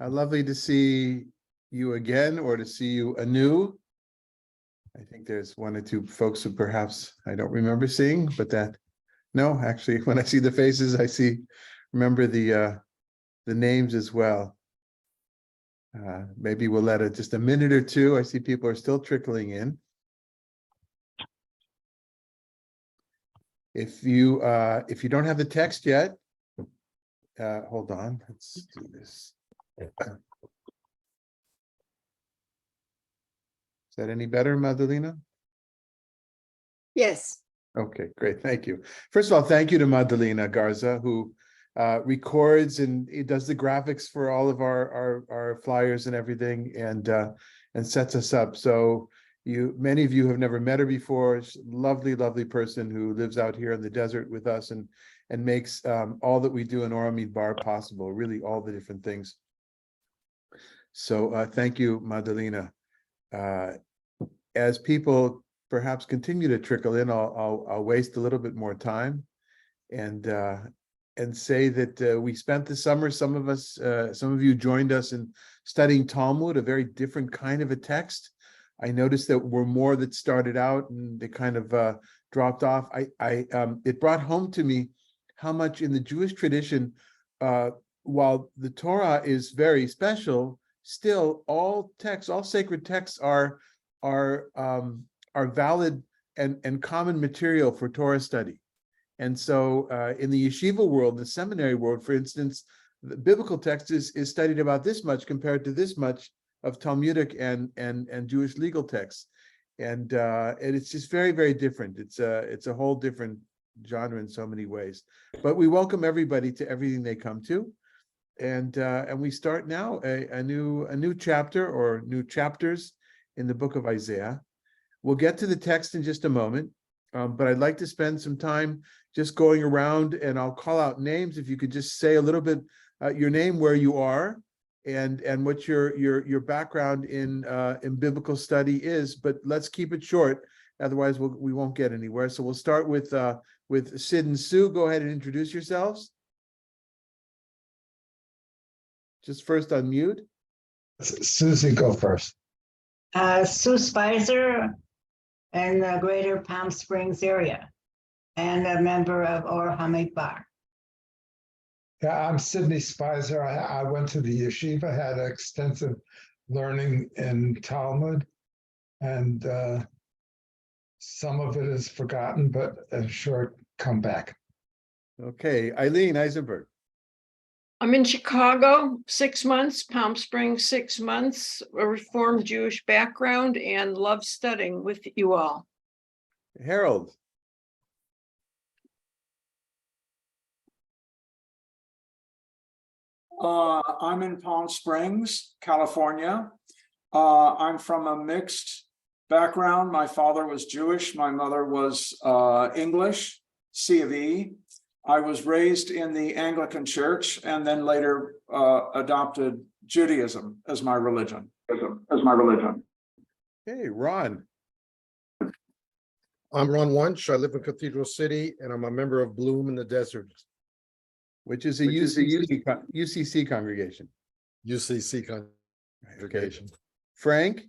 Lovely to see you again, or to see you anew. I think there's one or two folks who perhaps I don't remember seeing, but no, actually, when I see the faces, remember the names as well. Maybe we'll let it just a minute or two. I see people are still trickling in. If you don't have the text yet, hold on, let's do this. Is that any better, Madalena? Yes. Okay, great. Thank you. First of all, thank you to Madalena Garza, who records and does the graphics for all of our flyers and everything, and sets us up. So many of you have never met her before. She's a lovely, lovely person who lives out here in the desert with us and makes all that we do in Ora Midbar possible, really all the different things. So thank you, Madalena. As people perhaps continue to trickle in, I'll waste a little bit more time and say that we spent the summer, some of you joined us in studying Talmud, a very different kind of a text. I noticed that were more that started out and they kind of dropped off. It brought home to me how much in the Jewish tradition, while the Torah is very special, still all texts, all sacred texts are valid and common material for Torah study. And so in the yeshiva world, the seminary world, for instance, the biblical text is studied about this much compared to this much of Talmudic and Jewish legal texts. And it's just very, very different. It's a whole different genre in so many ways. But we welcome everybody to everything they come to. And we start now a new chapter or new chapters in the book of Isaiah. We'll get to the text in just a moment, but I'd like to spend some time just going around, and I'll call out names. If you could just say a little bit your name, where you are, and what your background in biblical study is. But let's keep it short, otherwise we won't get anywhere. So we'll start with Sid and Sue. Go ahead and introduce yourselves. Just first unmute. Susie, go first. Sue Spicer in the greater Palm Springs area and a member of Or Hamidbar. Yeah, I'm Sidney Spicer. I went to the yeshiva, had extensive learning in Talmud, and some of it is forgotten, but I'm sure it come back. Okay, Eileen Eisenberg. I'm in Chicago, 6 months, Palm Springs, 6 months, a Reformed Jewish background, and love studying with you all. Harold. I'm in Palm Springs, California. I'm from a mixed background. My father was Jewish. My mother was English, C of E. I was raised in the Anglican Church and then later adopted Judaism as my religion. Hey, Ron. I'm Ron Wunsch. I live in Cathedral City, and I'm a member of Bloom in the Desert. Which is a UCC congregation. UCC congregation. Okay. Frank?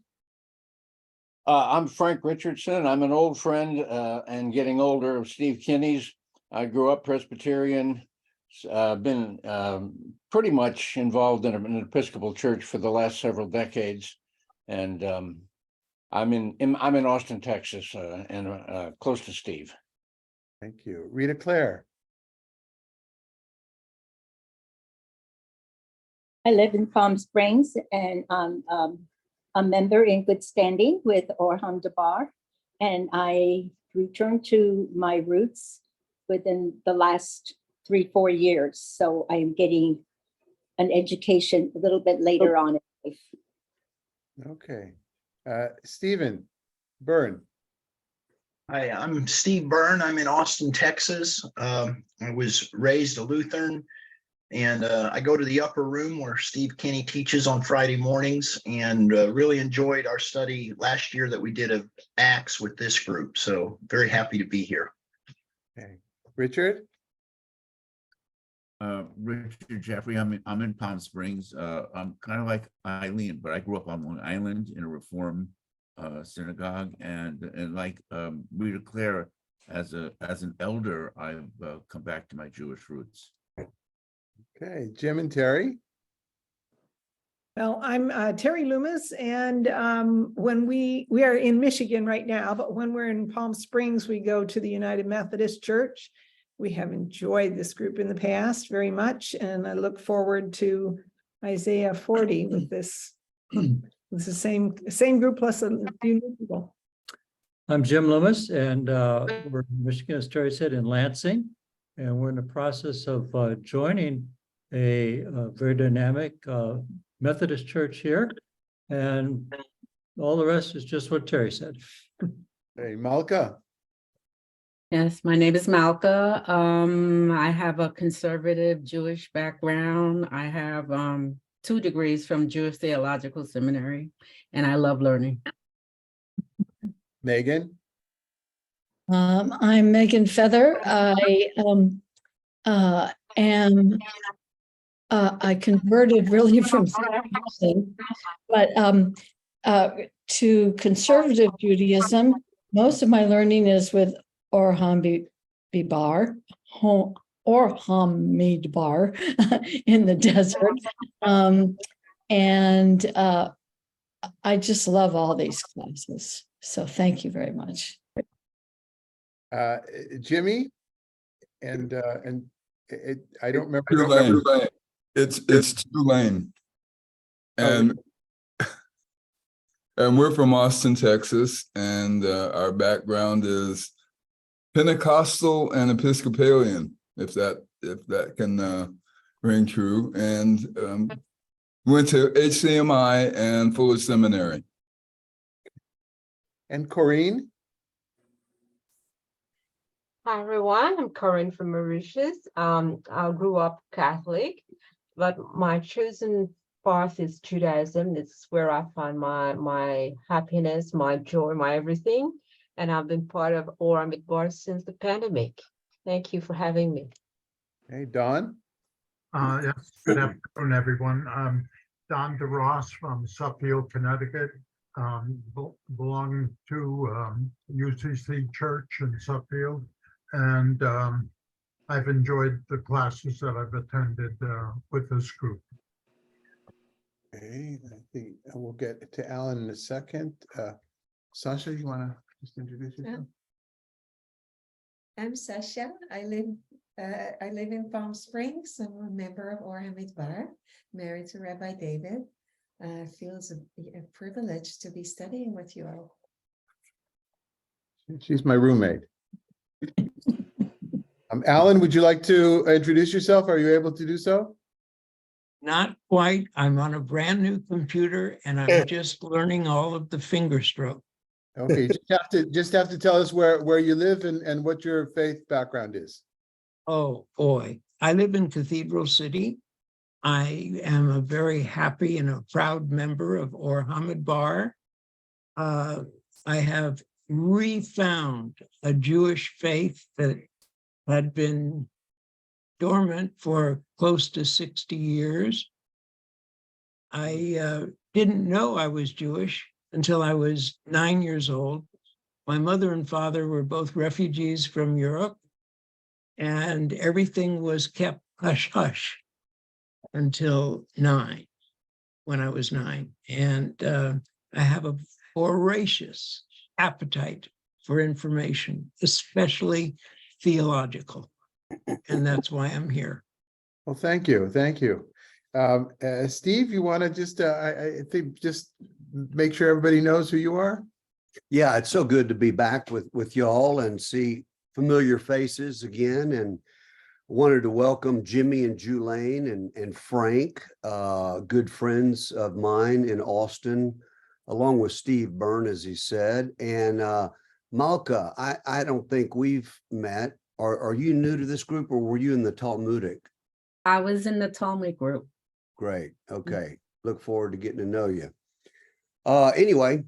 I'm Frank Richardson. I'm an old friend and getting older of Steve Kinney's. I grew up Presbyterian, been pretty much involved in an Episcopal church for the last several decades. And I'm in Austin, Texas, and close to Steve. Thank you. Rita Claire? I live in Palm Springs, and I'm a member in good standing with Orham Debar, and I returned to my roots within the last 3-4 years. So I'm getting an education a little bit later on in life. Okay. Stephen Byrne. Hi, I'm Steve Byrne. I'm in Austin, Texas. I was raised a Lutheran, and I go to the upper room where Steve Kinney teaches on Friday mornings, and really enjoyed our study last year that we did of Acts with this group. So very happy to be here. Okay. Richard? Richard Jeffrey. I'm in Palm Springs. I'm kind of like Eileen, but I grew up on Long Island in a Reform synagogue, and like Rita Claire, as an elder, I've come back to my Jewish roots. Okay, Jim and Terry. Well, I'm Terry Loomis, and when we are in Michigan right now, but when we're in Palm Springs, we go to the United Methodist Church. We have enjoyed this group in the past very much, and I look forward to Isaiah 40 with this. It's the same group plus a few new people. I'm Jim Loomis, and we're in Michigan, as Terry said, in Lansing, and we're in the process of joining a very dynamic Methodist church here, and all the rest is just what Terry said. Hey, Malka. Yes, my name is Malka. I have a conservative Jewish background. I have 2 degrees from Jewish Theological Seminary, and I love learning. Megan. I'm Megan Feather. I converted really from something, but to conservative Judaism. Most of my learning is with Or Hamidbar in the desert. I just love all these classes. So thank you very much. Jimmy, and I don't remember. It's Tulane. And and we're from Austin, Texas, and our background is Pentecostal and Episcopalian, if that can ring true. And went to HCMI and Fuller Seminary. And Corinne. Hi, everyone. I'm Corinne from Mauritius. I grew up Catholic, but my chosen path is Judaism. It's where I find my happiness, my joy, my everything. And I've been part of Or Hamidbar since the pandemic. Thank you for having me. Hey, Don. Yes, good afternoon, everyone. I'm Don DeRoss from Suffield, Connecticut. Belonging to UCC Church in Suffield. And I've enjoyed the classes that I've attended with this group. Okay, I think we'll get to Alan in a second. Sasha, you want to just introduce yourself? I'm Sasha. I live in Palm Springs. I'm a member of Or Hamidbar, married to Rabbi David. Feels a privilege to be studying with you all. She's my roommate. Alan, would you like to introduce yourself? Are you able to do so? Not quite. I'm on a brand new computer and I'm just learning all of the finger stroke. Okay, just have to tell us where you live and what your faith background is. Oh boy, I live in Cathedral City. I am a very happy and a proud member of Or Hamidbar. I have refound a Jewish faith that had been dormant for close to 60 years. I didn't know I was Jewish until I was 9 years old. My mother and father were both refugees from Europe, and everything was kept hush-hush until 9, when I was 9. And I have a voracious appetite for information, especially theological. And that's why I'm here. Well, thank you. Thank you. Steve, you want to just, I think, just make sure everybody knows who you are? Yeah, it's so good to be back with y'all and see familiar faces again. And wanted to welcome Jimmy and Julane and Frank, good friends of mine in Austin, along with Steve Byrne, as he said. And Malka, I don't think we've met. Are you new to this group or were you in the Talmudic? I was in the Talmud group. Great. Okay. Look forward to getting to know you. Anyway,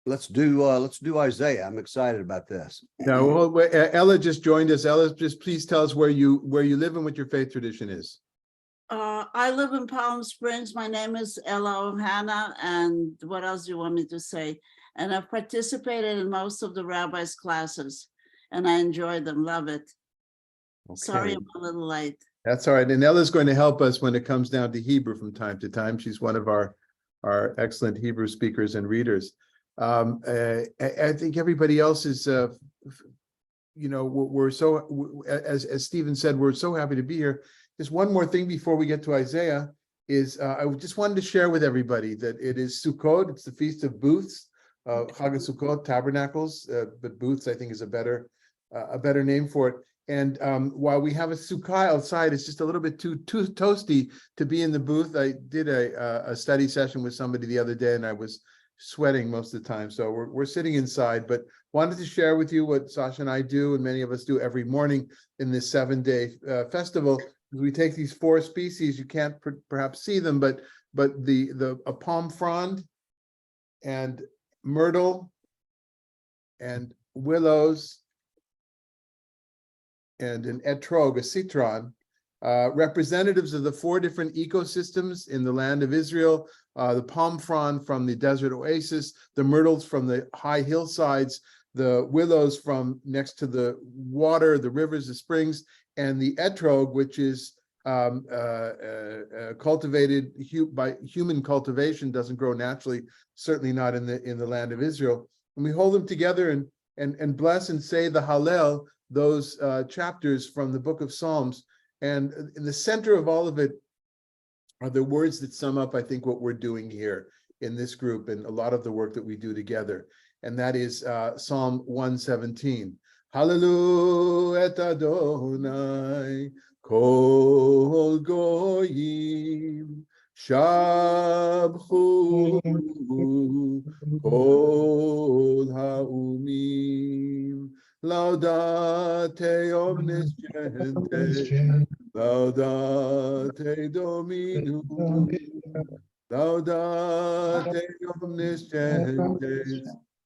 let's do Isaiah. I'm excited about this. Now, Ella just joined us. Ella, just please tell us where you live and what your faith tradition is. I live in Palm Springs. My name is Ella Ohana, and what else do you want me to say? And I've participated in most of the rabbis' classes, and I enjoy them, love it. Sorry, I'm a little late. That's all right. And Ella's going to help us when it comes down to Hebrew from time to time. She's one of our excellent Hebrew speakers and readers. I think everybody else is, we're so, as Stephen said, we're so happy to be here. Just one more thing before we get to Isaiah is I just wanted to share with everybody that it is Sukkot. It's the Feast of Booths, Chag Sukkot, Tabernacles, but Booths I think is a better name for it. And while we have a sukkah outside, it's just a little bit too toasty to be in the booth. I did a study session with somebody the other day, and I was sweating most of the time. So we're sitting inside, but wanted to share with you what Sasha and I do, and many of us do every morning in this 7-day festival. We take these 4 species. You can't perhaps see them, but a palm frond and myrtle and willows and an etrog, a citron, representatives of the 4 different ecosystems in the land of Israel, the palm frond from the desert oasis, the myrtles from the high hillsides, the willows from next to the water, the rivers, the springs, and the etrog, which is cultivated by human cultivation, doesn't grow naturally, certainly not in the land of Israel. And we hold them together and bless and say the Hallel, those chapters from the book of Psalms. And in the center of all of it are the words that sum up, I think, what we're doing here in this group and a lot of the work that we do together. And that is Psalm 117. Hallelujah et Adonai, kol goyim, shabchu kol ha'umim. Laudate omnes gentes, laudate Dominum, laudate omnes gentes,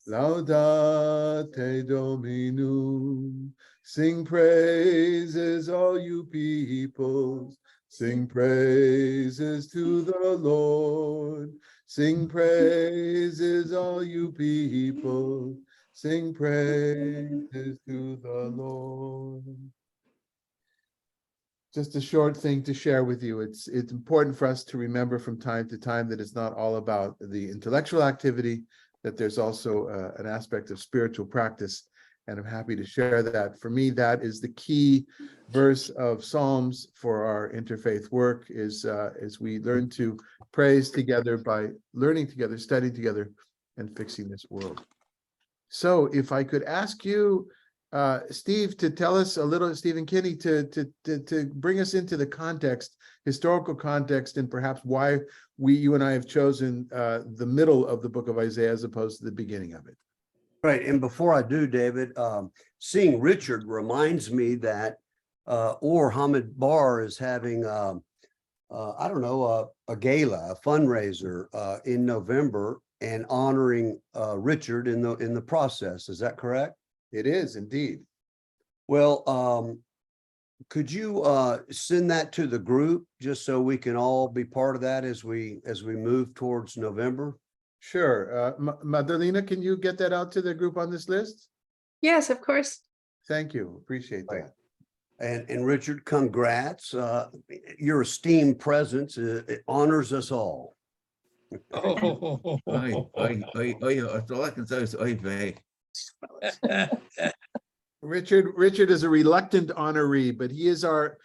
laudate Dominum. Sing praises, all you peoples, sing praises to the Lord. Sing praises, all you people. Sing praises to the Lord. Just a short thing to share with you. It's important for us to remember from time to time that it's not all about the intellectual activity, that there's also an aspect of spiritual practice. And I'm happy to share that. For me, that is the key verse of Psalms for our interfaith work is as we learn to praise together by learning together, studying together, and fixing this world. So if I could ask you, Steve, to tell us a little, Stephen Kinney, to bring us into the context, historical context, and perhaps why you and I have chosen the middle of the book of Isaiah as opposed to the beginning of it. Right. And before I do, David, seeing Richard reminds me that Or Hamid Bar is having, a gala, a fundraiser in November, and honoring Richard in the process. Is that correct? It is indeed. Well, could you send that to the group just so we can all be part of that as we move towards November? Sure. Madalena, can you get that out to the group on this list? Yes, of course. Thank you. Appreciate that. And Richard, congrats. Your esteemed presence it honors us all. That's all I can say is oy vey. Richard is a reluctant honoree, but he is our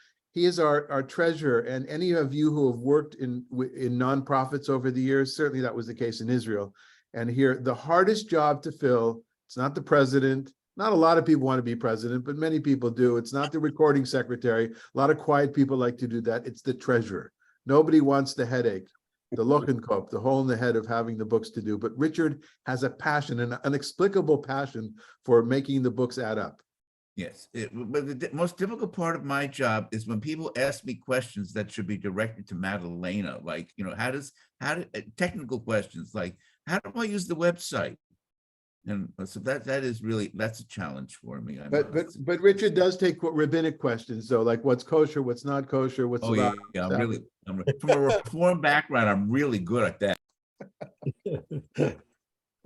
treasurer. And any of you who have worked in nonprofits over the years, certainly that was the case in Israel. And here, the hardest job to fill, it's not the president. Not a lot of people want to be president, but many people do. It's not the recording secretary. A lot of quiet people like to do that. It's the treasurer. Nobody wants the headache, the Lochenkopf, the hole in the head of having the books to do. But Richard has a passion, an inexplicable passion for making the books add up. Yes, but the most difficult part of my job is when people ask me questions that should be directed to Madalena, like, how do technical questions like, how do I use the website? And so that is really, that's a challenge for me. I But must- Richard does take rabbinic questions, so like what's kosher, what's not kosher, what's Oh, yeah, allowed. yeah, from a reform background, I'm really good at that.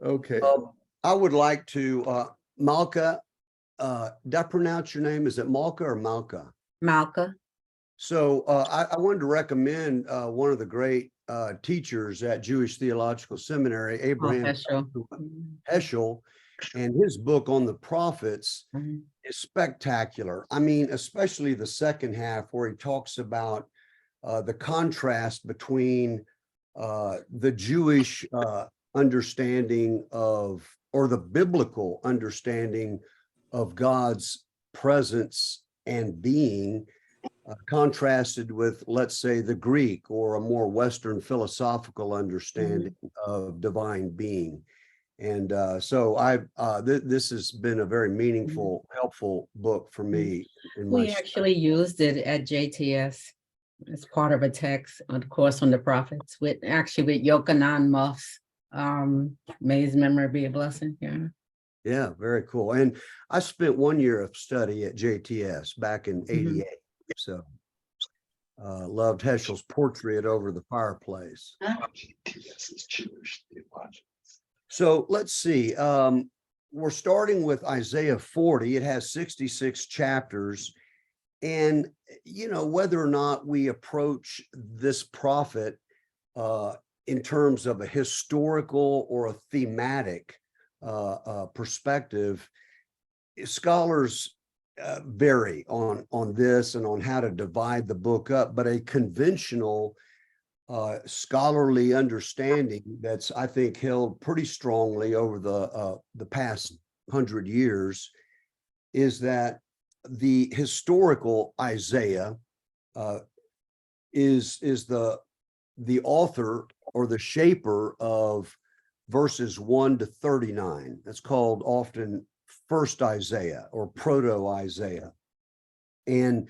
Okay. I would like to, Malka, did I pronounce your name? Is it Malka or Malka? Malka. So I wanted to recommend one of the great teachers at Jewish Theological Seminary, Abraham Heschel, and his book on the prophets is spectacular. I mean, especially the second half where he talks about the contrast between the Jewish understanding of, or the biblical understanding of God's presence and being, contrasted with, let's say, the Greek or a more Western philosophical understanding of divine being. And so this has been a very meaningful, helpful book for me. In We my actually used it at JTS as part of a text, of course, on the prophets with Yochanan Muff's may his memory be a blessing. Yeah, very cool. And I spent 1 year of study at JTS back in '88. So loved Heschel's portrait over the fireplace. So let's see. We're starting with Isaiah 40. It has 66 chapters. And, you know, whether or not we approach this prophet in terms of a historical or a thematic perspective, scholars vary on this and on how to divide the book up, but a conventional scholarly understanding that's, I think, held pretty strongly over the past 100 years is that the historical Isaiah is the author or the shaper of verses 1 to 39. That's called often First Isaiah or Proto-Isaiah. And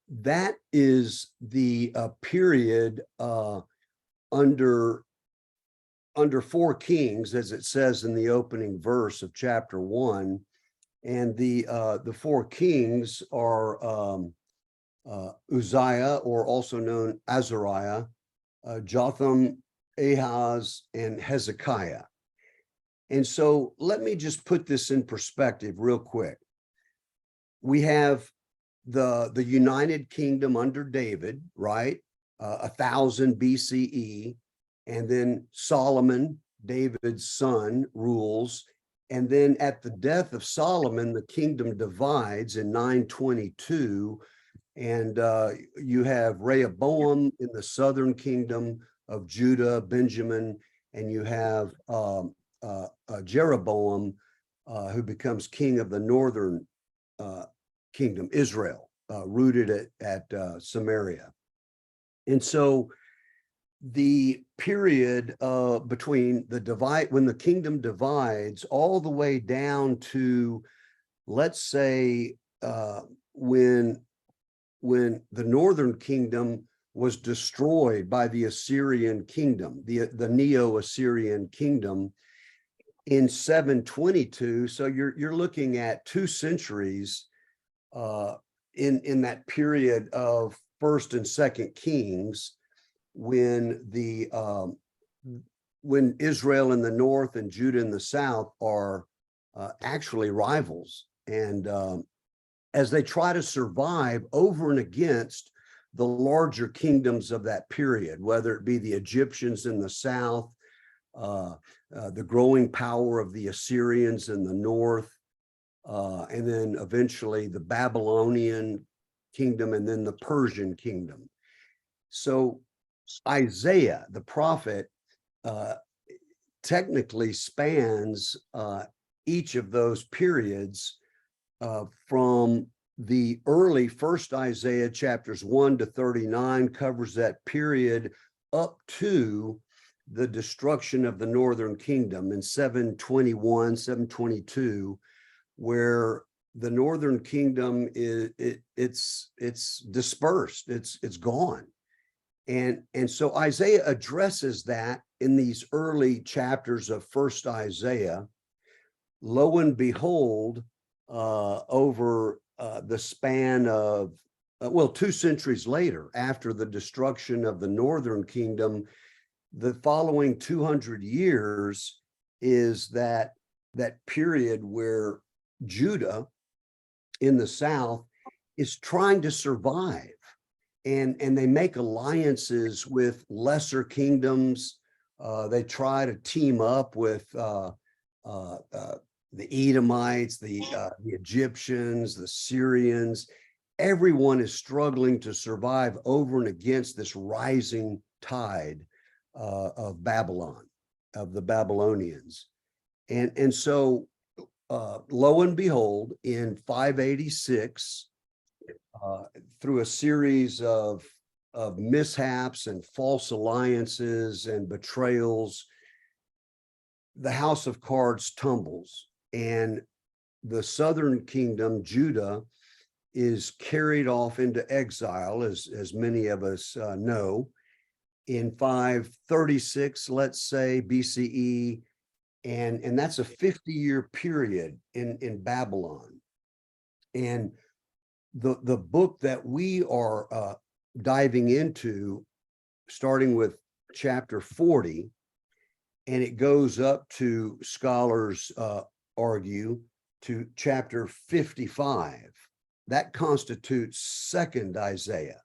that is the period under 4 kings, as it says in the opening verse of chapter 1. And the 4 kings are Uzziah, or also known Azariah, Jotham, Ahaz, and Hezekiah. And so let me just put this in perspective real quick. We have the United Kingdom under David, right? 1000 BCE, and then Solomon, David's son, rules. And then at the death of Solomon, the kingdom divides in 922, and you have Rehoboam in the southern kingdom of Judah, Benjamin, and you have Jeroboam, who becomes king of the northern kingdom, Israel, rooted at Samaria. And so the period between the divide, when the kingdom divides, all the way down to, let's say, when the northern kingdom was destroyed by the Assyrian kingdom, the Neo-Assyrian kingdom in 722. So you're looking at 2 centuries in that period of First and Second Kings, when Israel in the north and Judah in the south are actually rivals, and as they try to survive over and against the larger kingdoms of that period, whether it be the Egyptians in the south, the growing power of the Assyrians in the north, and then eventually the Babylonian kingdom, and then the Persian kingdom. So Isaiah, the prophet, technically spans each of those periods from the early First Isaiah, chapters 1 to 39, covers that period up to the destruction of the northern kingdom in 721, 722, where the northern kingdom it's dispersed, it's gone. And so Isaiah addresses that in these early chapters of First Isaiah, lo and behold, over the span of, well, 2 centuries later, after the destruction of the northern kingdom, the following 200 years is that period where Judah in the south is trying to survive. And they make alliances with lesser kingdoms. They try to team up with the Edomites, the Egyptians, the Syrians. Everyone is struggling to survive over and against this rising tide of Babylon, of the Babylonians. And so lo and behold, in 586, through a series of mishaps and false alliances and betrayals, the house of cards tumbles, and the southern kingdom, Judah, is carried off into exile, as many of us know, in 536, let's say, BCE, and that's a 50-year period in Babylon. And the book that we are diving into, starting with chapter 40, and it goes up to, scholars argue, to chapter 55. That constitutes second Isaiah.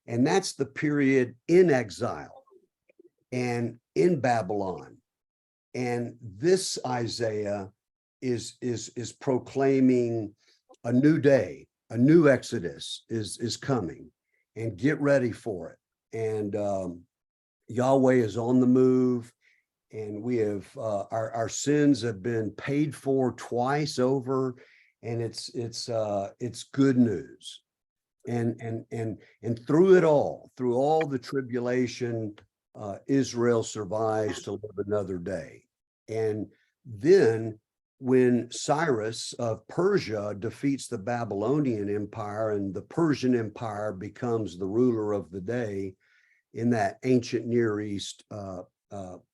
And that's the period in exile and in Babylon. And this Isaiah is proclaiming a new day, a new Exodus is coming, and get ready for it. And Yahweh is on the move, and we have our sins have been paid for twice over, and it's good news. And through it all, through all the tribulation, Israel survives to live another day. And then when Cyrus of Persia defeats the Babylonian Empire and the Persian Empire becomes the ruler of the day in that ancient Near East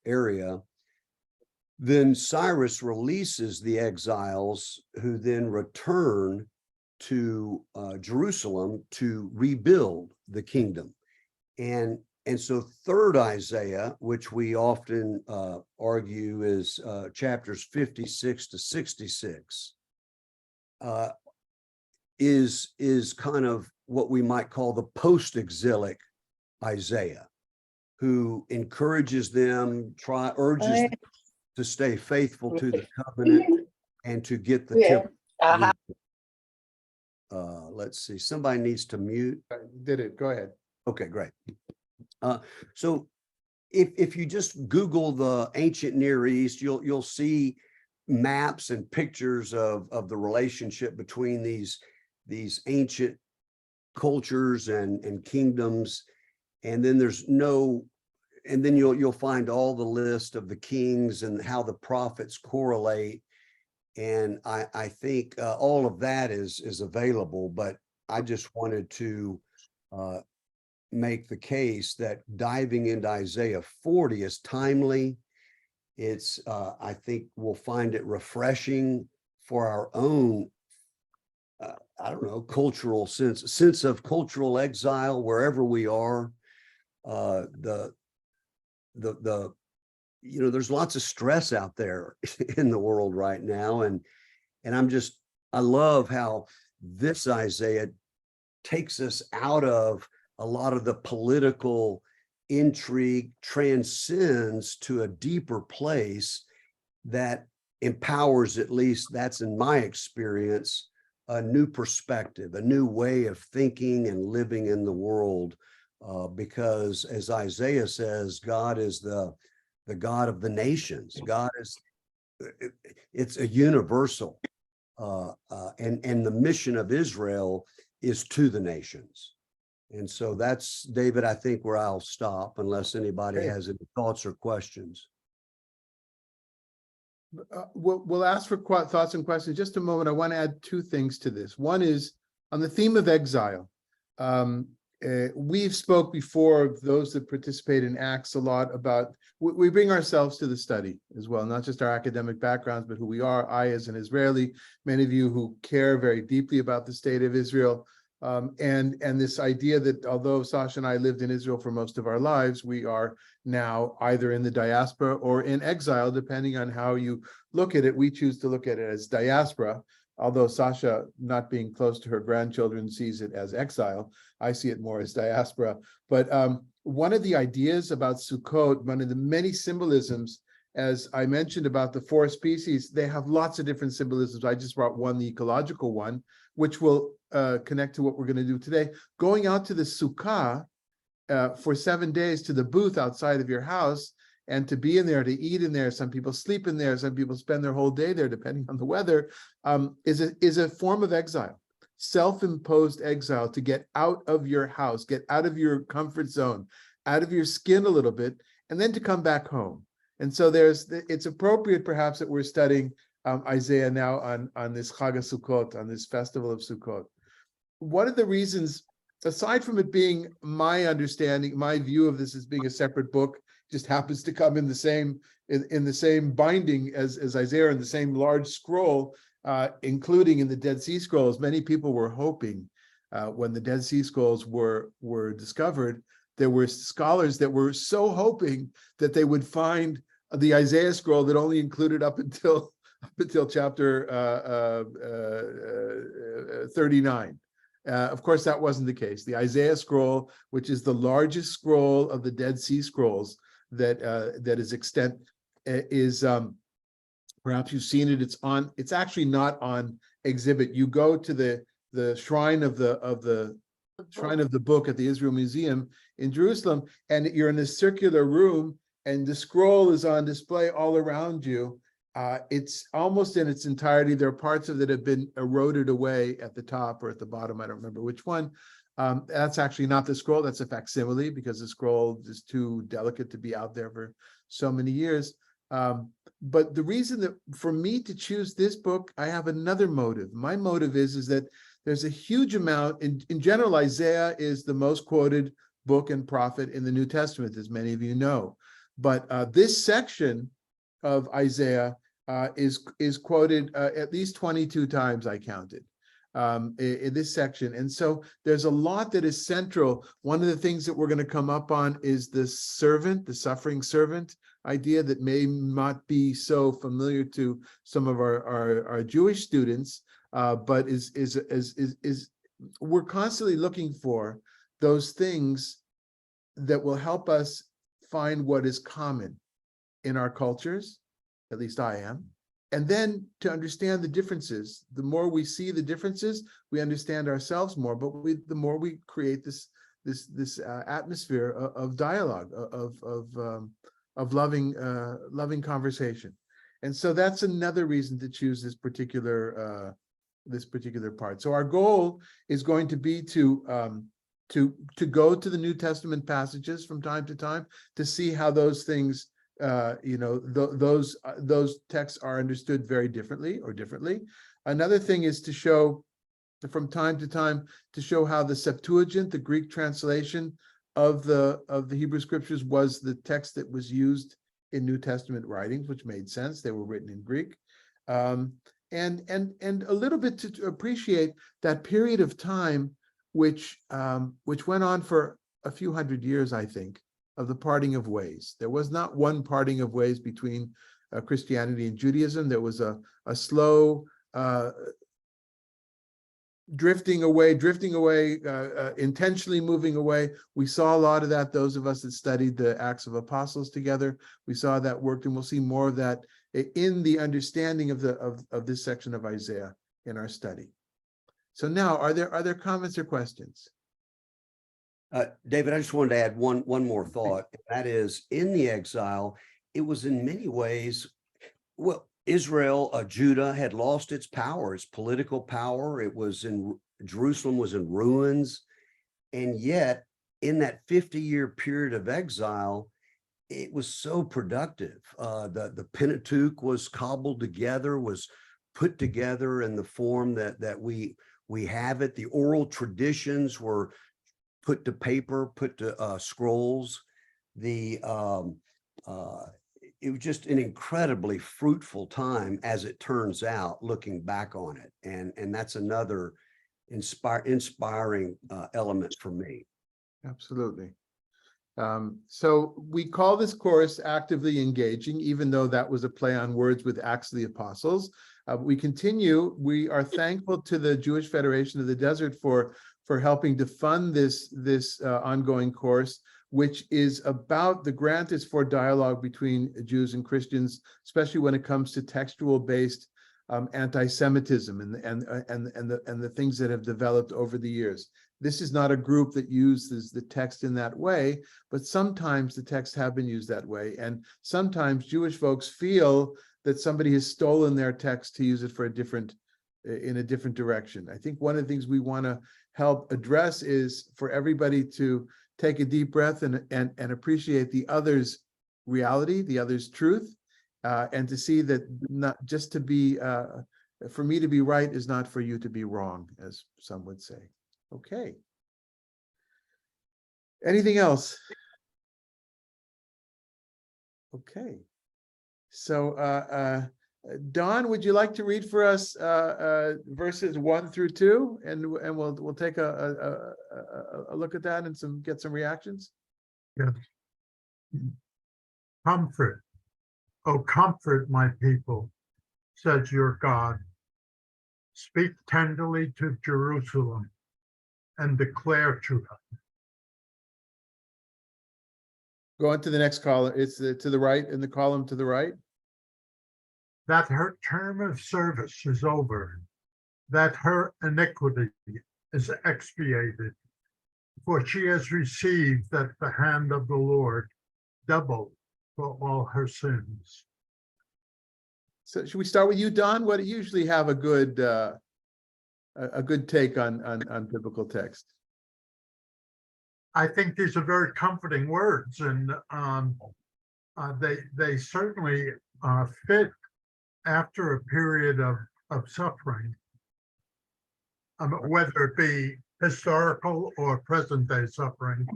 area, then Cyrus releases the exiles, who then return to Jerusalem to rebuild the kingdom. And so third Isaiah, which we often argue is chapters 56 to 66, is kind of what we might call the post-exilic Isaiah, who encourages them, urges them to stay faithful to the covenant and to get the temple. Let's see, somebody needs to mute. Did it, go ahead. Okay, great. So if you just Google the ancient Near East, you'll see maps and pictures of the relationship between these ancient cultures and kingdoms. And then you'll find all the list of the kings and how the prophets correlate. And I think all of that is available, but I just wanted to make the case that diving into Isaiah 40 is timely. It's I think we'll find it refreshing for our own I don't know, cultural sense of cultural exile wherever we are. There's lots of stress out there in the world right now, and I love how this Isaiah takes us out of a lot of the political intrigue, transcends to a deeper place that empowers, at least that's in my experience, a new perspective, a new way of thinking and living in the world. Because as Isaiah says, God is the God of the nations. God is, it's a universal, and the mission of Israel is to the nations. And so that's, David, I think where I'll stop unless anybody has any thoughts or questions. We'll ask for thoughts and questions. Just a moment. I want to add two things to this. One is on the theme of exile. we've spoke before, those that participate in Acts, a lot about, we bring ourselves to the study as well, not just our academic backgrounds, but who we are. I, as an Israeli, many of you who care very deeply about the state of Israel, and this idea that although Sasha and I lived in Israel for most of our lives, we are now either in the diaspora or in exile, depending on how you look at it. We choose to look at it as diaspora, although Sasha, not being close to her grandchildren, sees it as exile. I see it more as diaspora. But one of the ideas about Sukkot, one of the many symbolisms, as I mentioned about the 4 species, they have lots of different symbolisms. I just brought one, the ecological one, which will connect to what we're going to do today. Going out to the sukkah for 7 days, to the booth outside of your house, and to be in there, to eat in there. Some people sleep in there. Some people spend their whole day there, depending on the weather, is a form of exile, self-imposed exile, to get out of your house, get out of your comfort zone, out of your skin a little bit, and then to come back home. And so it's appropriate perhaps that we're studying Isaiah now on this Chag HaSukkot, on this festival of Sukkot. One of the reasons, aside from it being my understanding, my view of this as being a separate book, just happens to come in the same binding as Isaiah, in the same large scroll, including in the Dead Sea Scrolls. Many people were hoping when the Dead Sea Scrolls were discovered, there were scholars that were so hoping that they would find the Isaiah scroll that only included up until chapter 39. Of course, that wasn't the case. The Isaiah scroll, which is the largest scroll of the Dead Sea Scrolls that is extant, is perhaps you've seen it. It's actually not on exhibit. You go to the shrine of the shrine of the book at the Israel Museum in Jerusalem, and you're in a circular room, and the scroll is on display all around you. It's almost in its entirety. There are parts of it that have been eroded away at the top or at the bottom. I don't remember which one. That's actually not the scroll. That's a facsimile, because the scroll is too delicate to be out there for so many years. But the reason that for me to choose this book, I have another motive. My motive is that there's a huge amount, in general, Isaiah is the most quoted book and prophet in the New Testament, as many of you know. But this section of Isaiah is quoted at least 22 times, I counted, in this section. And so there's a lot that is central. One of the things that we're going to come up on is the servant, the suffering servant idea that may not be so familiar to some of our Jewish students, but we're constantly looking for those things that will help us find what is common in our cultures, at least I am, and then to understand the differences. The more we see the differences, we understand ourselves more, but the more we create this atmosphere of dialogue, of loving conversation. And so that's another reason to choose this particular part. So our goal is going to be to go to the New Testament passages from time to time to see how those things, those texts are understood very differently or differently. Another thing is to show from time to time to show how the Septuagint, the Greek translation of the Hebrew scriptures, was the text that was used in New Testament writings, which made sense. They were written in Greek. And a little bit to appreciate that period of time which went on for a few hundred years, I think, of the parting of ways. There was not one parting of ways between Christianity and Judaism. There was a slow drifting away, intentionally moving away. We saw a lot of that, those of us that studied the Acts of Apostles together. We saw that worked, and we'll see more of that in the understanding of this section of Isaiah in our study. So now, are there comments or questions? David, I just wanted to add one more thought. That is, in the exile, it was in many ways, well, Israel, Judah had lost its power, its political power. Jerusalem was in ruins. And yet, in that 50-year period of exile, it was so productive. The Pentateuch was cobbled together, was put together in the form that we have it. The oral traditions were put to paper, put to scrolls. It was just an incredibly fruitful time, as it turns out, looking back on it. And that's another inspiring element for me. Absolutely. So we call this course Actively Engaging, even though that was a play on words with Acts of the Apostles. We continue. We are thankful to the Jewish Federation of the Desert for helping to fund this ongoing course, which is about, the grant is for dialogue between Jews and Christians, especially when it comes to textual-based anti-Semitism and the things that have developed over the years. This is not a group that uses the text in that way, but sometimes the texts have been used that way. And sometimes Jewish folks feel that somebody has stolen their text to use it for in a different direction. I think one of the things we want to help address is for everybody to take a deep breath and appreciate the other's reality, the other's truth, and to see that not just to be, for me to be right is not for you to be wrong, as some would say. Okay. Anything else? Okay. So, Don, would you like to read for us verses 1 through 2, and we'll take a look at that and get some reactions? Yes. Comfort, oh comfort my people, says your God. Speak tenderly to Jerusalem and declare to her. Go on to the next column. It's to the right, in the column to the right. That her term of service is over, that her iniquity is expiated, for she has received at the hand of the Lord double for all her sins. So should we start with you, Don? What usually have a good take on biblical text? I think these are very comforting words, and they certainly fit after a period of suffering, whether it be historical or present day suffering,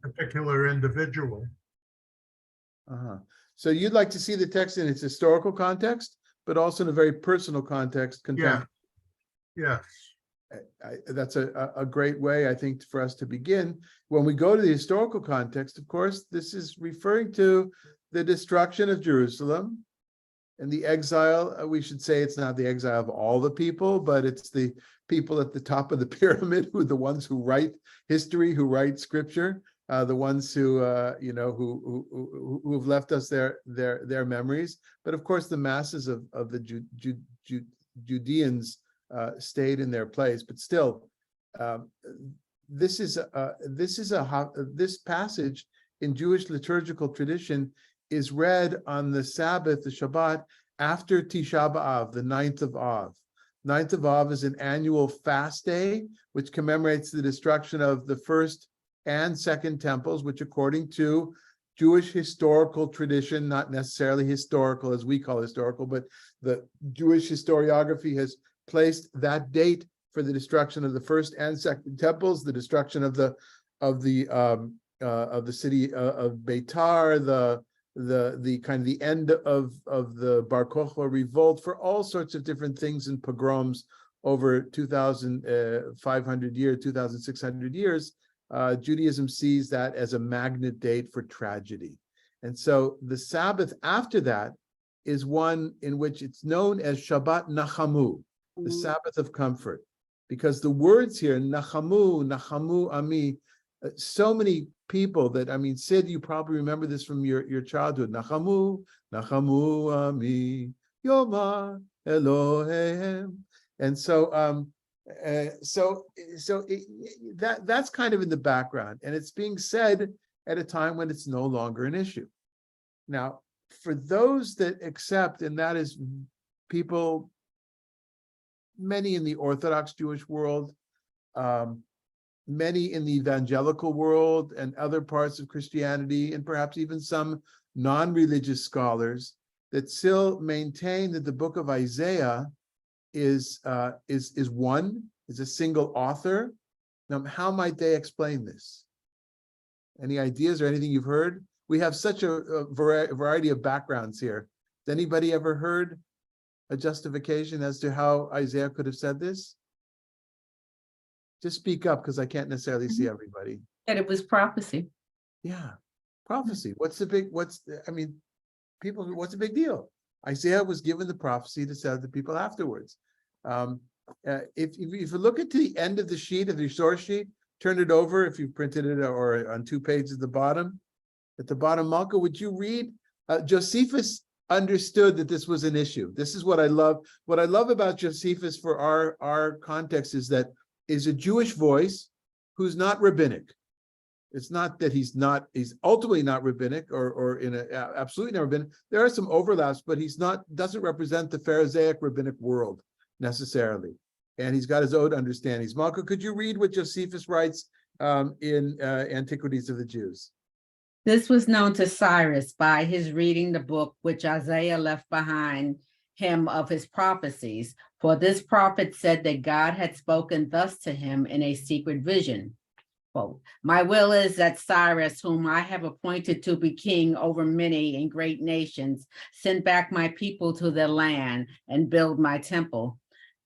a particular individual. So you'd like to see the text in its historical context, but also in a very personal context. Yeah. Yes. That's a great way, I think, for us to begin. When we go to the historical context, of course, this is referring to the destruction of Jerusalem and the exile. We should say it's not the exile of all the people, but it's the people at the top of the pyramid who are the ones who write history, who write scripture, the ones who who have left us their memories. But of course, the masses of the Judeans stayed in their place. But still, this passage in Jewish liturgical tradition is read on the Sabbath, the Shabbat, after Tisha B'Av, the 9th of Av. 9th of Av is an annual fast day, which commemorates the destruction of the first and second temples, which according to Jewish historical tradition, not necessarily historical as we call historical, but the Jewish historiography has placed that date for the destruction of the first and second temples, the destruction of the city of Beitar, the kind of the end of the Bar Kokhba revolt, for all sorts of different things and pogroms over 2,500 years, 2,600 years. Judaism sees that as a magnet date for tragedy. And so the Sabbath after that is one in which it's known as Shabbat Nachamu, the Sabbath of comfort, because the words here, Nachamu, Nachamu Ami, so many people that, I mean, Sid, you probably remember this from your childhood. Nachamu, Nachamu Ami, Yoma Elohem. And so, that's kind of in the background, and it's being said at a time when it's no longer an issue. Now, for those that accept, and that is people, many in the Orthodox Jewish world, many in the evangelical world and other parts of Christianity, and perhaps even some non-religious scholars that still maintain that the book of Isaiah is a single author. Now, how might they explain this? Any ideas or anything you've heard? We have such a variety of backgrounds here. Has anybody ever heard a justification as to how Isaiah could have said this? Just speak up, because I can't necessarily see everybody. That it was prophecy. Yeah, prophecy. What's the big, people, what's the big deal? Isaiah was given the prophecy to tell the people afterwards. If you look at the end of the sheet, of your source sheet, turn it over if you printed it or on 2 pages at the bottom. At the bottom, Malka, would you read? Josephus understood that this was an issue. This is what I love. What I love about Josephus for our context is that is a Jewish voice who's not rabbinic. It's not that he's ultimately not rabbinic or in a absolutely not rabbinic. There are some overlaps, but doesn't represent the Pharisaic rabbinic world necessarily. And he's got his own understandings. Malka, could you read what Josephus writes in Antiquities of the Jews? This was known to Cyrus by his reading the book which Isaiah left behind him of his prophecies. For this prophet said that God had spoken thus to him in a secret vision. Quote, my will is that Cyrus, whom I have appointed to be king over many and great nations, send back my people to their land and build my temple.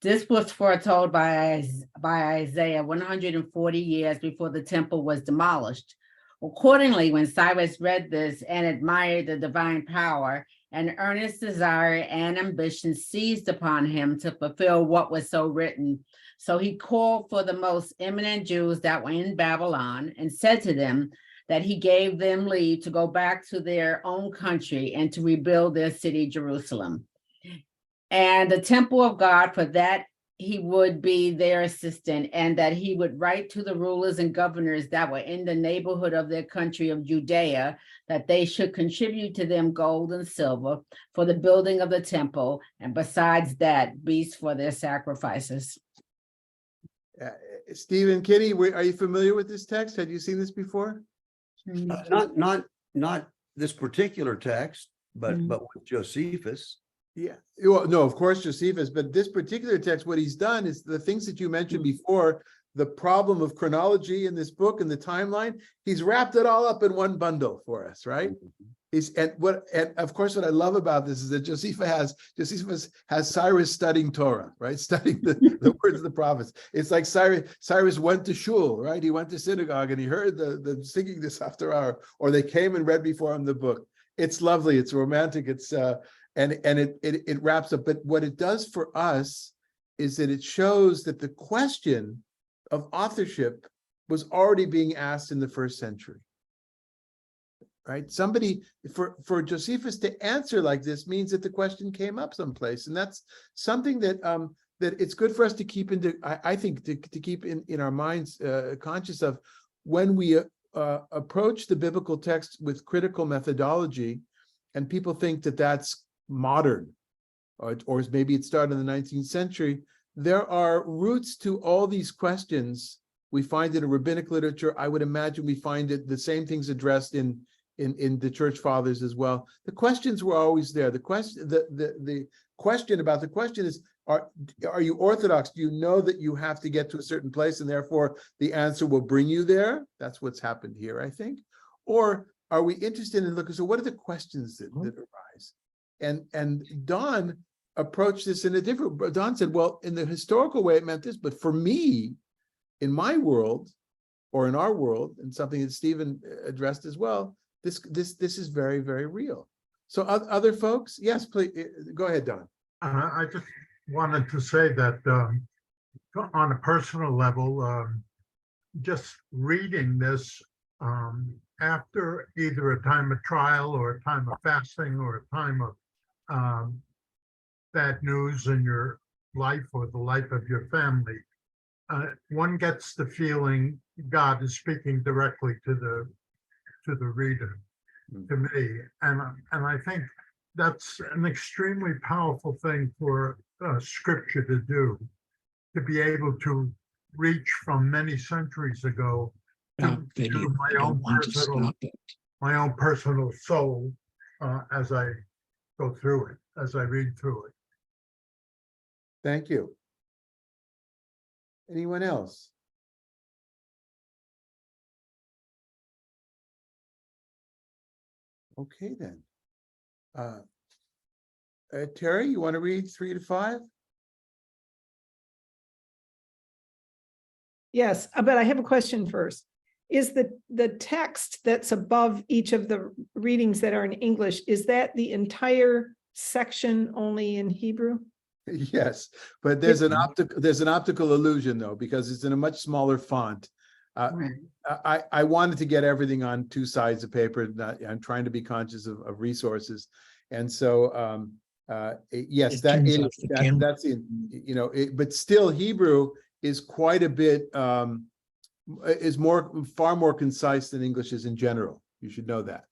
This was foretold by Isaiah 140 years before the temple was demolished. Accordingly, when Cyrus read this and admired the divine power, an earnest desire and ambition seized upon him to fulfill what was so written. So he called for the most eminent Jews that were in Babylon and said to them that he gave them leave to go back to their own country and to rebuild their city, Jerusalem, and the temple of God, for that he would be their assistant, and that he would write to the rulers and governors that were in the neighborhood of their country of Judea, that they should contribute to them gold and silver for the building of the temple, and besides that, beasts for their sacrifices. Stephen, Kitty, are you familiar with this text? Had you seen this before? Not this particular text, but with Josephus. Yeah, well, no, of course, Josephus, but this particular text, what he's done is the things that you mentioned before, the problem of chronology in this book and the timeline, he's wrapped it all up in one bundle for us, right? And of course, what I love about this is that Josephus has Cyrus studying Torah, right? Studying the words of the prophets. It's like Cyrus went to shul, right? He went to synagogue and he heard the singing this after hour, or they came and read before him the book. It's lovely. It's romantic. It's and it wraps up. But what it does for us is that it shows that the question of authorship was already being asked in the first century. Right? Somebody, for Josephus to answer like this means that the question came up someplace. And that's something that that it's good for us to keep I think to keep in our minds conscious of when we approach the biblical text with critical methodology, and people think that that's modern, or maybe it started in the 19th century. There are roots to all these questions. We find it in rabbinic literature. I would imagine we find it the same things addressed in the church fathers as well. The questions were always there. The question about the question is, are you Orthodox? Do you know that you have to get to a certain place and therefore the answer will bring you there? That's what's happened here, I think. Or are we interested in looking, so what are the questions that arise? And Don approached this in a different, Don said, well, in the historical way, it meant this, but for me, in my world, or in our world, and something that Stephen addressed as well, this is very, very real. So other folks, yes, please, go ahead, Don. I just wanted to say that on a personal level, just reading this after either a time of trial or a time of fasting or a time of bad news in your life or the life of your family, one gets the feeling God is speaking directly to the reader, to me, and I think that's an extremely powerful thing for Scripture to do, to be able to reach from many centuries ago to my own personal soul as I go through it, as I read through it. Thank you. Anyone else? Okay, then. Terry, you want to read 3 to 5? Yes, but I have a question first. Is the text that's above each of the readings that are in English, is that the entire section only in Hebrew? Yes, but there's an optical illusion though, because it's in a much smaller font. I wanted to get everything on 2 sides of paper. I'm trying to be conscious of resources, and so yes, that's in, you know, but still Hebrew is quite a bit is far more concise than English is in general. You should know that.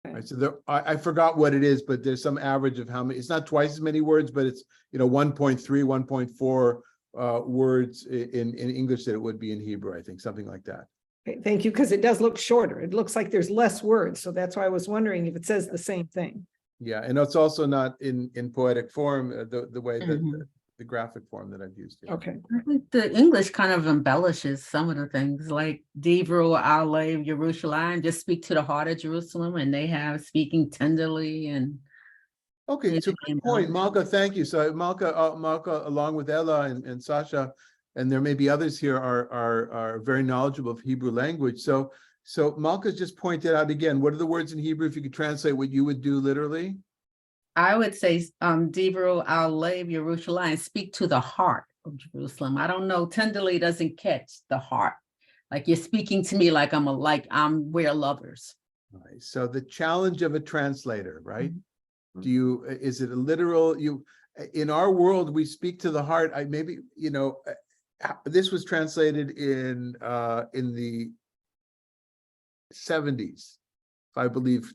Right, so there, I forgot what it is, but there's some average of how many. It's not twice as many words, but it's 1.3, 1.4 words in English that it would be in Hebrew. I think something like that. Okay, thank you, because it does look shorter. It looks like there's less words, so that's why I was wondering if it says the same thing. Yeah, and it's also not in poetic form the way that the graphic form that I've used here. Okay. I think the English kind of embellishes some of the things, like Dibro, Alev, Jerusalem, just speak to the heart of Jerusalem, and they have speaking tenderly and. Okay, so good point, Malka. Thank you. So Malka, along with Ella and Sasha, and there may be others here, are very knowledgeable of Hebrew language. So Malka's just pointed out again. What are the words in Hebrew? If you could translate what you would do literally. I would say, Dibro, Alev, Jerusalem, speak to the heart of Jerusalem. I don't know. Tenderly doesn't catch the heart. Like you're speaking to me like we're lovers. Right. So the challenge of a translator, right? Is it a literal, in our world, we speak to the heart. This was translated in the 70s, I believe.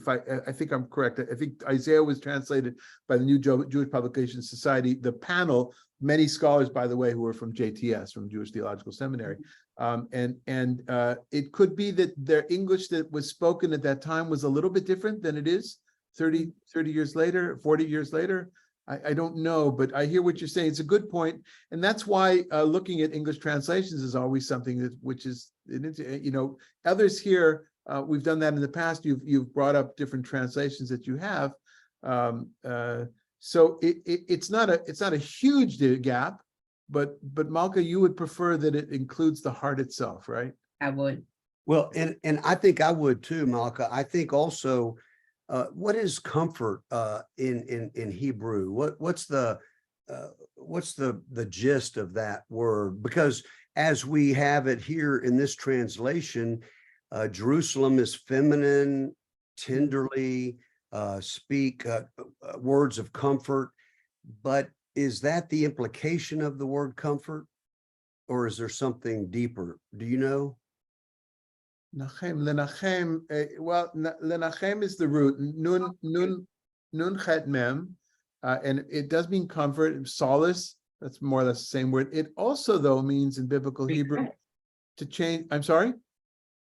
I think I'm correct. I think Isaiah was translated by the New Jewish Publication Society. The panel, many scholars, by the way, who were from JTS, from Jewish Theological Seminary, and it could be that their English that was spoken at that time was a little bit different than it is 30 years later, 40 years later. I don't know, but I hear what you're saying. It's a good point, and that's why looking at English translations is always something which is, others here. We've done that in the past. You've brought up different translations that you have, so it's not a huge gap, but Malka, you would prefer that it includes the heart itself, right? I would. Well, and I think I would too, Malka. I think also, what is comfort in Hebrew? What's the gist of that word? Because as we have it here in this translation, Jerusalem is feminine, tenderly, speak words of comfort. But is that the implication of the word comfort, or is there something deeper? Do you know? Lenachem, well, lenachem is the root, nun chet mem, and it does mean comfort, solace. That's more or less the same word. It also, though, means in biblical Hebrew to change. I'm sorry?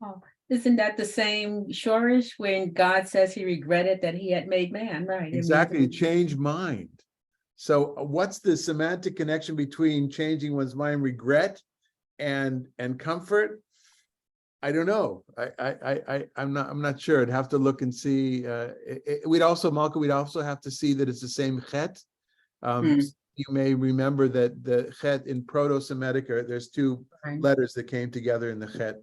Oh, isn't that the same shorish when God says he regretted that he had made man, right? Exactly, change mind. So what's the semantic connection between changing one's mind, regret, and comfort? I don't know. I'm not sure. I'd have to look and see. We'd also have to see that it's the same chet. You may remember that the chet in Proto-Semitic, there's 2 letters that came together in the chet,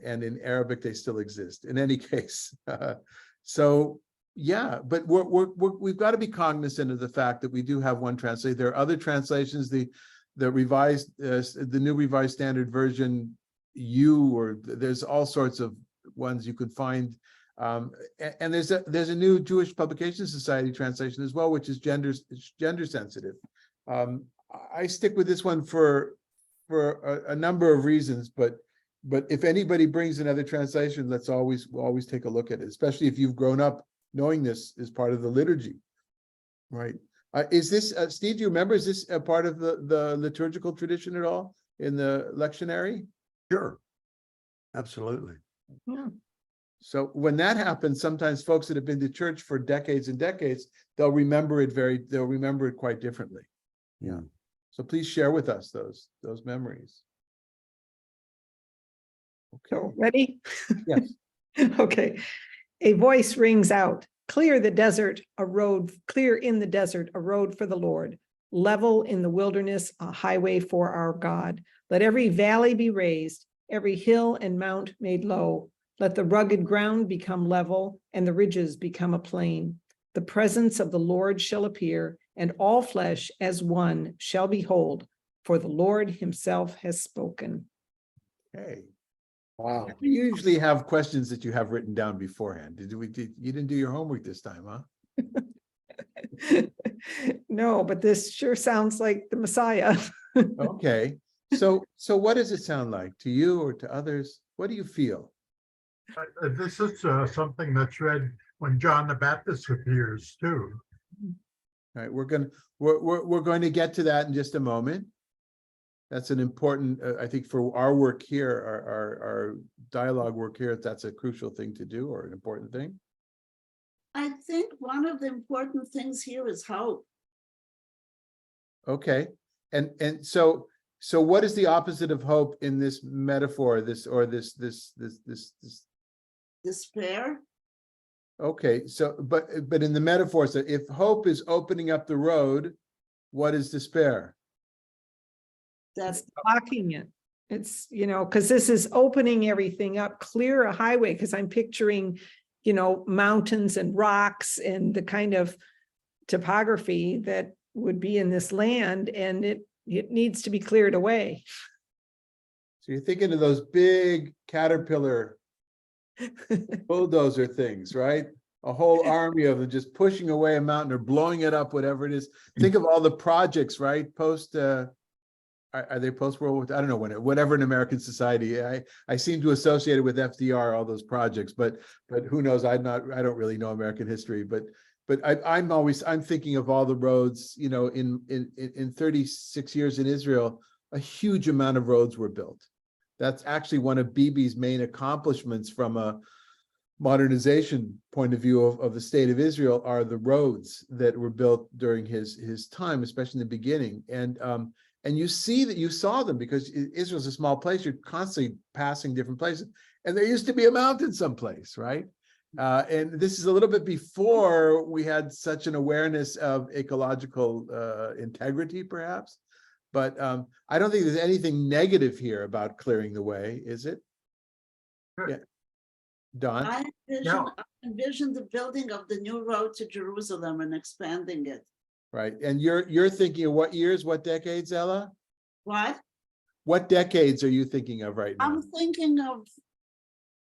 and in Arabic they still exist. In any case, so yeah. But we've got to be cognizant of the fact that we do have one translation. There are other translations. The revised, the New Revised Standard Version. There's all sorts of ones you could find, and there's a new Jewish Publication Society translation as well, which is gender sensitive. I stick with this one for a number of reasons, but if anybody brings another translation, we'll always take a look at it, especially if you've grown up knowing this is part of the liturgy, right? Is this Steve? Do you remember? Is this a part of the liturgical tradition at all in the lectionary? Sure, absolutely. Yeah. So when that happens, sometimes folks that have been to church for decades and decades, they'll remember it quite differently. Yeah. So please share with us those memories. Okay. So ready? Yes. Okay. A voice rings out, clear the desert, a road, clear in the desert, a road for the Lord. Level in the wilderness, a highway for our God. Let every valley be raised, every hill and mount made low. Let the rugged ground become level and the ridges become a plain. The presence of the Lord shall appear, and all flesh as one shall behold, for the Lord himself has spoken. Hey, Wow. you usually have questions that you have written down beforehand. You didn't do your homework this time, huh? No, but this sure sounds like the Messiah. Okay, so what does it sound like to you or to others? What do you feel? This is something that's read when John the Baptist appears too. All right, we're going to get to that in just a moment. That's an important, I think, for our work here, our dialogue work here. That's a crucial thing to do, or an important thing. I think one of the important things here is hope. Okay, and so what is the opposite of hope in this metaphor? This Despair. Okay, so but in the metaphor, so if hope is opening up the road, what is despair? That's Blocking it. It's, because this is opening everything up, clear a highway, because I'm picturing, mountains and rocks and the kind of topography that would be in this land, and it needs to be cleared away. So you're thinking of those big caterpillar bulldozer things, right? A whole army of them just pushing away a mountain or blowing it up, whatever it is. Think of all the projects, right? Are they post World War II? I don't know whatever in American society. I seem to associate it with FDR, all those projects, but who knows? I don't really know American history, but I'm thinking of all the roads, in 36 years in Israel, a huge amount of roads were built. That's actually one of Bibi's main accomplishments from a modernization point of view of the state of Israel, are the roads that were built during his time, especially in the beginning. And you see that you saw them because Israel's a small place. You're constantly passing different places, and there used to be a mountain someplace, right? And this is a little bit before we had such an awareness of ecological integrity, perhaps. But I don't think there's anything negative here about clearing the way, is it? Yeah, Don? I envision the building of the new road to Jerusalem and expanding it. Right, and you're thinking of what years, what decades, Ella? What? What decades are you thinking of right now? I'm thinking of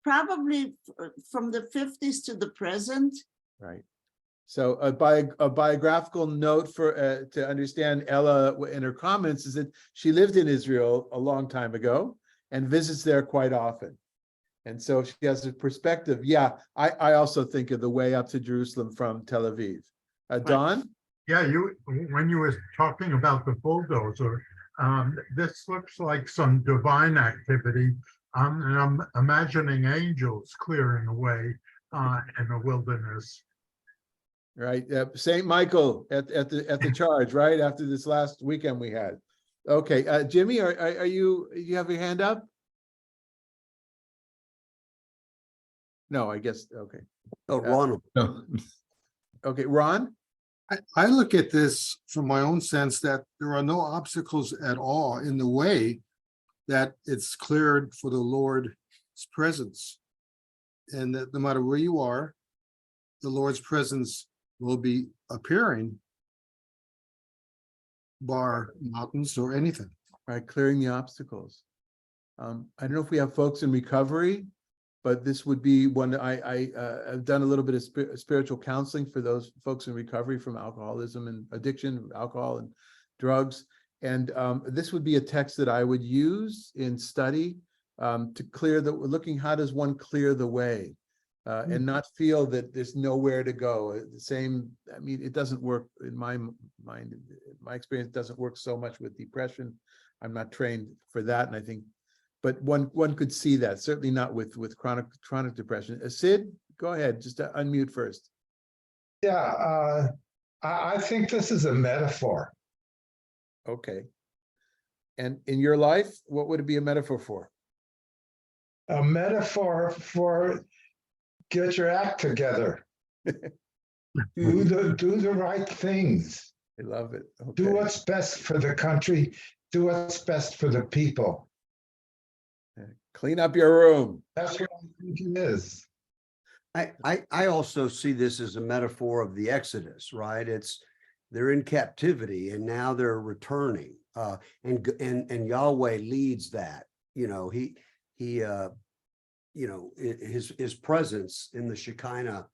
probably from the 50s to the present. Right. So a biographical note for to understand Ella in her comments is that she lived in Israel a long time ago and visits there quite often. And so she has a perspective. Yeah, I also think of the way up to Jerusalem from Tel Aviv. Don? Yeah, when you were talking about the bulldozer, this looks like some divine activity. And I'm imagining angels clearing away in the wilderness. Right, St. Michael at the charge, right after this last weekend we had. Okay, Jimmy, are you have your hand up? No, I guess, okay. Oh, Ronald. Okay, Ron? I look at this from my own sense that there are no obstacles at all in the way that it's cleared for the Lord's presence. And that no matter where you are, the Lord's presence will be appearing, bar mountains or anything. Right, clearing the obstacles. I don't know if we have folks in recovery, but this would be one. I've done a little bit of spiritual counseling for those folks in recovery from alcoholism and addiction, alcohol and drugs. And this would be a text that I would use in study to clear looking, how does one clear the way and not feel that there's nowhere to go. The same, I mean, it doesn't work in my mind. My experience doesn't work so much with depression. I'm not trained for that, and I think. But one could see that, certainly not with chronic depression. Sid, go ahead, just to unmute first. Yeah, I think this is a metaphor. Okay. And in your life, what would it be a metaphor for? A metaphor for get your act together. Do the right things. I love it. Do Okay. what's best for the country. Do what's best for the people. Clean up your room. That's what I think it is. I also see this as a metaphor of the Exodus, right? They're in captivity and now they're returning. And Yahweh leads that. His presence in the Shekinah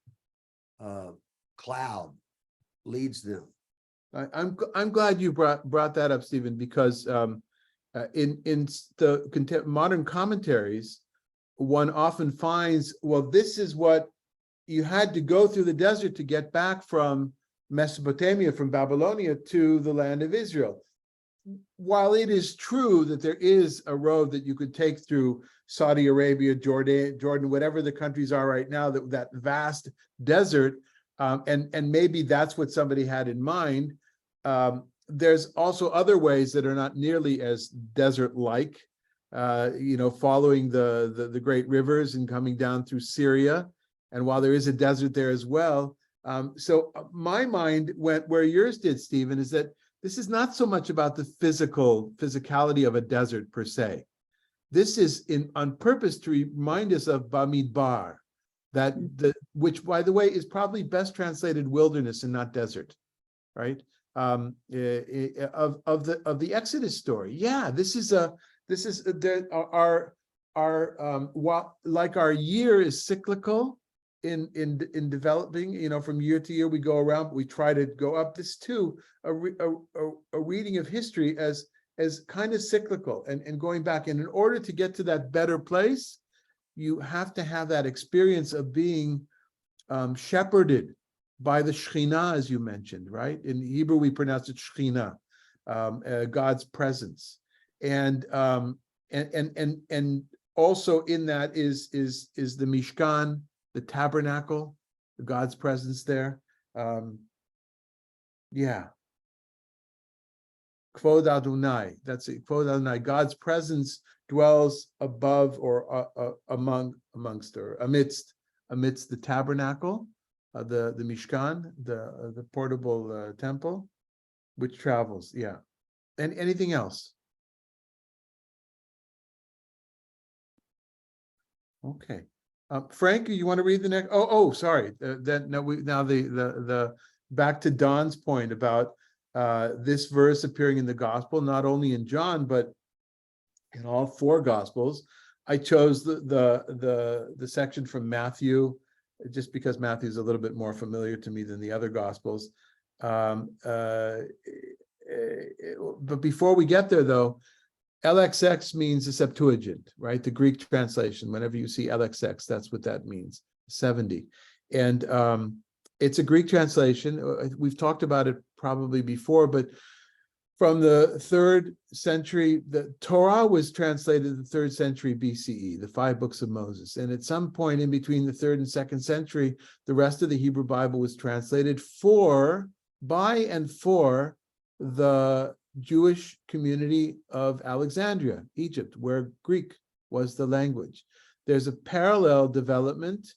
cloud leads them. I'm glad you brought that up, Stephen, because in the modern commentaries, one often finds, well, this is what you had to go through the desert to get back from Mesopotamia, from Babylonia to the land of Israel. While it is true that there is a road that you could take through Saudi Arabia, Jordan, whatever the countries are right now, that vast desert, and maybe that's what somebody had in mind. There's also other ways that are not nearly as desert-like, following the great rivers and coming down through Syria. And while there is a desert there as well, so my mind went where yours did, Stephen, is that this is not so much about the physicality of a desert per se. This is on purpose to remind us of Bamidbar, which, by the way, is probably best translated wilderness and not desert, right? Of the Exodus story. Yeah, like our year is cyclical in developing, from year to year we go around, but we try to go up. This too, a reading of history as kind of cyclical and going back. And in order to get to that better place, you have to have that experience of being shepherded by the Shekhinah, as you mentioned, right? In Hebrew, we pronounce it Shekhinah, God's presence, and also in that is the Mishkan, the tabernacle, God's presence there. Yeah. Kvod Adonai, that's it. Kvod Adonai, God's presence dwells above or amidst the tabernacle, the Mishkan, the portable temple, which travels. Yeah. And anything else? Okay. Frank, you want to read the next? Sorry. The back to Don's point about this verse appearing in the gospel, not only in John, but in all four gospels. I chose the section from Matthew, just because Matthew is a little bit more familiar to me than the other gospels. But before we get there, though, LXX means the Septuagint, right? The Greek translation. Whenever you see LXX, that's what that means, 70. And it's a Greek translation. We've talked about it probably before, but from the 3rd century, the Torah was translated in the 3rd century BCE, the 5 books of Moses. And at some point in between the 3rd and 2nd century, the rest of the Hebrew Bible was translated by and for the Jewish community of Alexandria, Egypt, where Greek was the language. There's a parallel development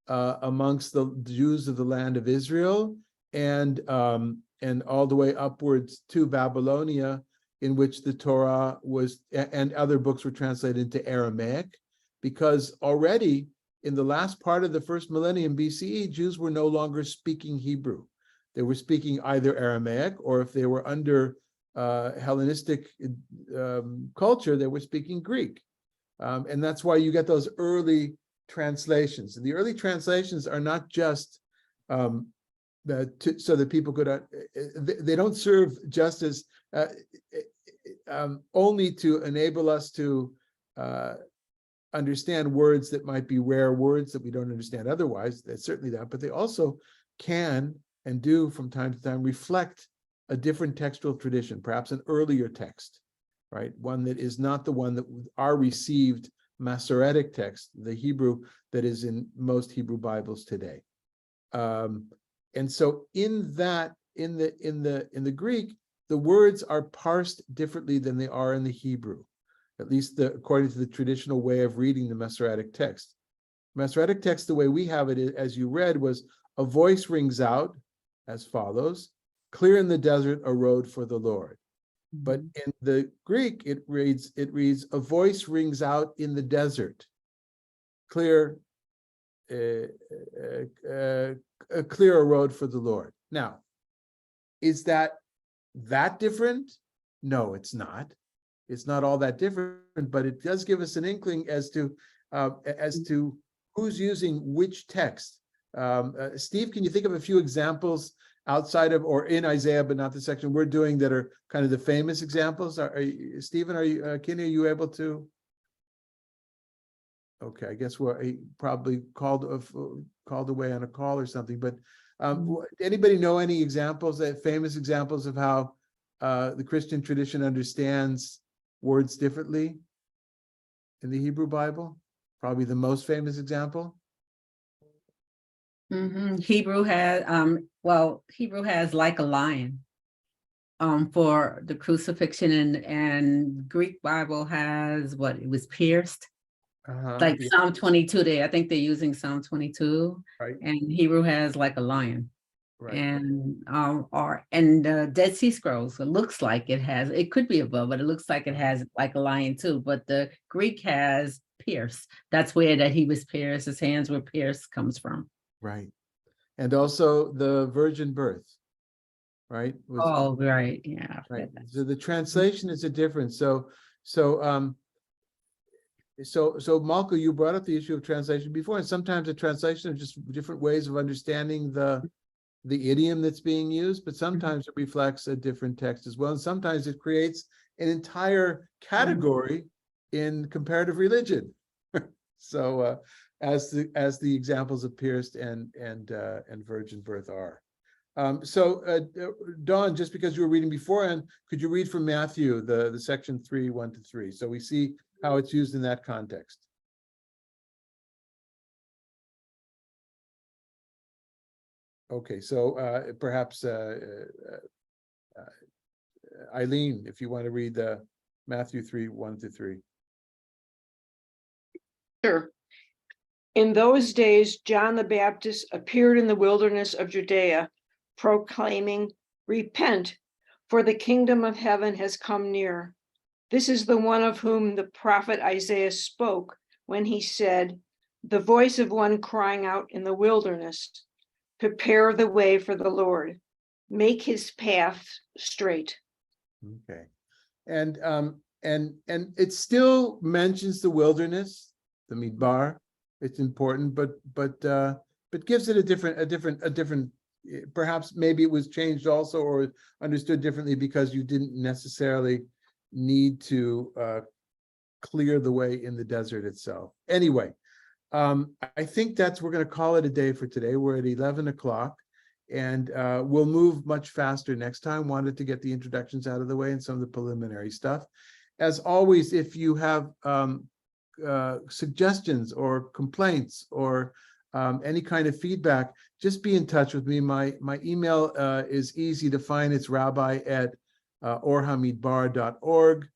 amongst the Jews of the land of Israel and all the way upwards to Babylonia, in which the Torah was and other books were translated into Aramaic, because already in the last part of the 1st millennium BCE, Jews were no longer speaking Hebrew. They were speaking either Aramaic, or if they were under Hellenistic culture, they were speaking Greek. And that's why you get those early translations. And the early translations are not just so that people could, they don't serve just as only to enable us to understand words that might be rare words that we don't understand otherwise. That's certainly that, but they also can and do from time to time reflect a different textual tradition, perhaps an earlier text, right? One that is not the one that our received Masoretic text, the Hebrew that is in most Hebrew Bibles today. And so in the Greek, the words are parsed differently than they are in the Hebrew, at least according to the traditional way of reading the Masoretic text. Masoretic text, the way we have it, as you read, was a voice rings out as follows: clear in the desert a road for the Lord. But in the Greek, it reads, a voice rings out in the desert. Clear, clear a road for the Lord. Now, is that different? No, it's not. It's not all that different, but it does give us an inkling as to who's using which text. Steve, can you think of a few examples outside of or in Isaiah, but not the section we're doing, that are kind of the famous examples? Stephen, are you, Kenny, are you able to? Okay, I guess he probably called away on a call or something, but anybody know any examples, famous examples of how the Christian tradition understands words differently in the Hebrew Bible? Probably the most famous example. Hebrew has like a lion for the crucifixion, and Greek Bible has what it was pierced. Like Yeah. Psalm 22, I think they're using Psalm 22, Right. and Hebrew has like a lion. Right. And Dead Sea Scrolls, it looks like it could be above, but it looks like it has like a lion too. But the Greek has pierced. That's where that he was pierced, his hands were pierced comes from. Right. And also the virgin birth, right? Right. Yeah. Right. So the translation is a difference. So Malka, you brought up the issue of translation before, and sometimes the translation are just different ways of understanding the idiom that's being used, but sometimes it reflects a different text as well. And sometimes it creates an entire category in comparative religion. So as the examples of pierced and virgin birth are. Dawn, just because you were reading beforehand, could you read from Matthew, the section 3, 1-3, so we see how it's used in that context? Okay, so perhaps Eileen, if you want to read the Matthew 3, 1-3. Sure. In those days, John the Baptist appeared in the wilderness of Judea, proclaiming, "Repent, for the kingdom of heaven has come near." This is the one of whom the prophet Isaiah spoke when he said, "The voice of one crying out in the wilderness, prepare the way for the Lord, make his path straight." Okay, and it still mentions the wilderness, the midbar. It's important, but gives it a different. Perhaps maybe it was changed also or understood differently because you didn't necessarily need to clear the way in the desert itself. Anyway, I think we're going to call it a day for today. We're at 11 o'clock, and we'll move much faster next time. Wanted to get the introductions out of the way and some of the preliminary stuff. As always, if you have suggestions or complaints or any kind of feedback, just be in touch with me. My email is easy to find. It's rabbi@orhamidbar.org.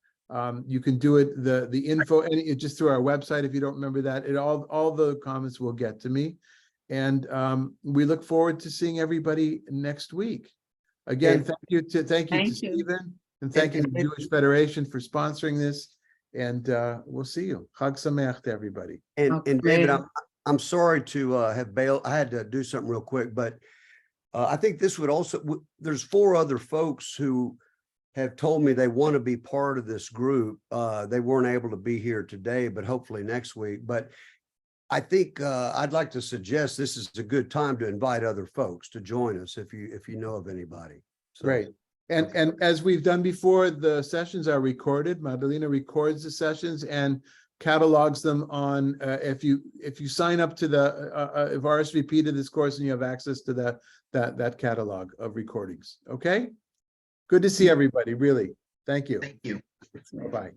You can do it, the info, and just through our website if you don't remember that. All the comments will get to me. And we look forward to seeing everybody next week. Again, thank you to Stephen, and thank you to the Jewish Federation for sponsoring this. And we'll see you. Chag Sameach to everybody. And David, I'm sorry to have bailed. I had to do something real quick, but I think this would also, there's 4 other folks who have told me they want to be part of this group. They weren't able to be here today, but hopefully next week. But I think I'd like to suggest this is a good time to invite other folks to join us if you know of anybody. So, great. And as we've done before, the sessions are recorded. Madalena records the sessions and catalogs them on, if you sign up to the if RSVP to this course, and you have access to that catalog of recordings. Okay, good to see everybody. Really, thank you. Thank you. Bye-bye.